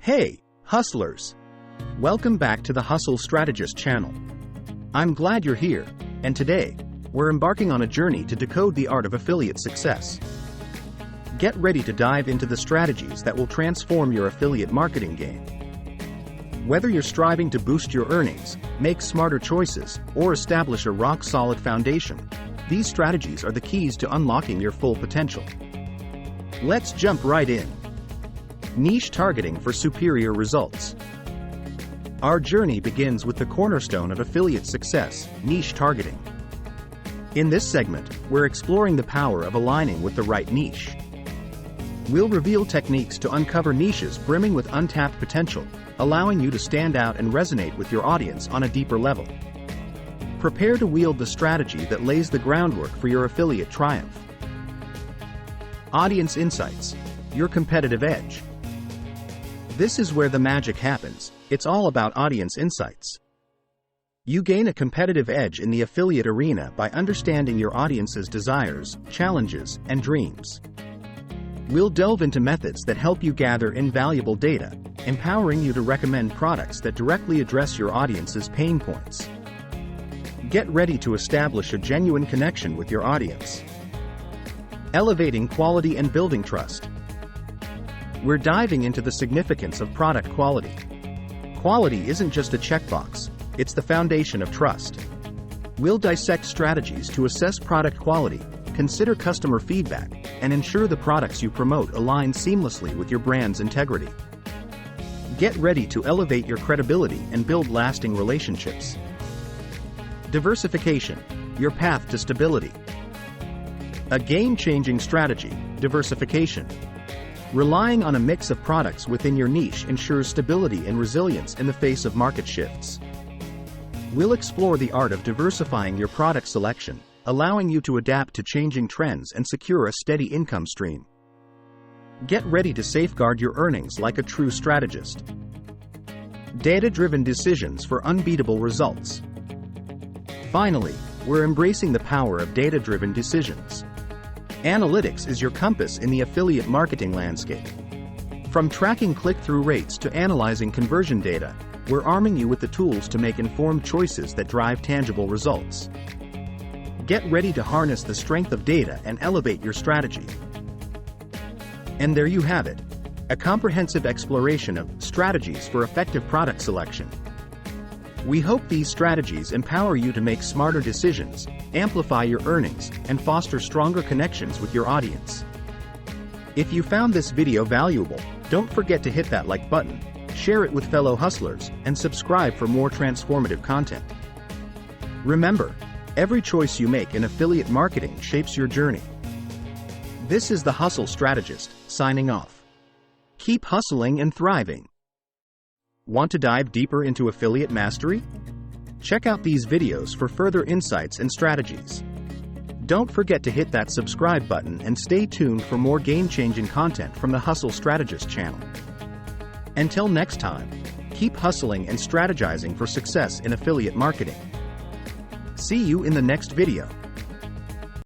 Hey, hustlers! Welcome back to the Hustle Strategist channel. I'm glad you're here, and today, we're embarking on a journey to decode the art of affiliate success. Get ready to dive into the strategies that will transform your affiliate marketing game. Whether you're striving to boost your earnings, make smarter choices, or establish a rock-solid foundation, these strategies are the keys to unlocking your full potential. Let's jump right in. Niche targeting for superior results. Our journey begins with the cornerstone of affiliate success, niche targeting. In this segment, we're exploring the power of aligning with the right niche. We'll reveal techniques to uncover niches brimming with untapped potential, allowing you to stand out and resonate with your audience on a deeper level. Prepare to wield the strategy that lays the groundwork for your affiliate triumph. Audience insights, your competitive edge. This is where the magic happens. It's all about audience insights. You gain a competitive edge in the affiliate arena by understanding your audience's desires, challenges, and dreams. We'll delve into methods that help you gather invaluable data, empowering you to recommend products that directly address your audience's pain points. Get ready to establish a genuine connection with your audience. Elevating quality and building trust. We're diving into the significance of product quality. Quality isn't just a checkbox, it's the foundation of trust. We'll dissect strategies to assess product quality, consider customer feedback, and ensure the products you promote align seamlessly with your brand's integrity. Get ready to elevate your credibility and build lasting relationships. Diversification, your path to stability. A game-changing strategy, diversification. Relying on a mix of products within your niche ensures stability and resilience in the face of market shifts. We'll explore the art of diversifying your product selection, allowing you to adapt to changing trends and secure a steady income stream. Get ready to safeguard your earnings like a true strategist. Data-driven decisions for unbeatable results. Finally, we're embracing the power of data-driven decisions. Analytics is your compass in the affiliate marketing landscape. From tracking click-through rates to analyzing conversion data, we're arming you with the tools to make informed choices that drive tangible results. Get ready to harness the strength of data and elevate your strategy. And there you have it, a comprehensive exploration of strategies for effective product selection. We hope these strategies empower you to make smarter decisions, amplify your earnings, and foster stronger connections with your audience. If you found this video valuable, don't forget to hit that like button, share it with fellow hustlers, and subscribe for more transformative content. Remember, every choice you make in affiliate marketing shapes your journey. This is the Hustle Strategist, signing off. Keep hustling and thriving. Want to dive deeper into affiliate mastery? Check out these videos for further insights and strategies. Don't forget to hit that subscribe button and stay tuned for more game-changing content from the Hustle Strategist channel. Until next time, keep hustling and strategizing for success in affiliate marketing. See you in the next video.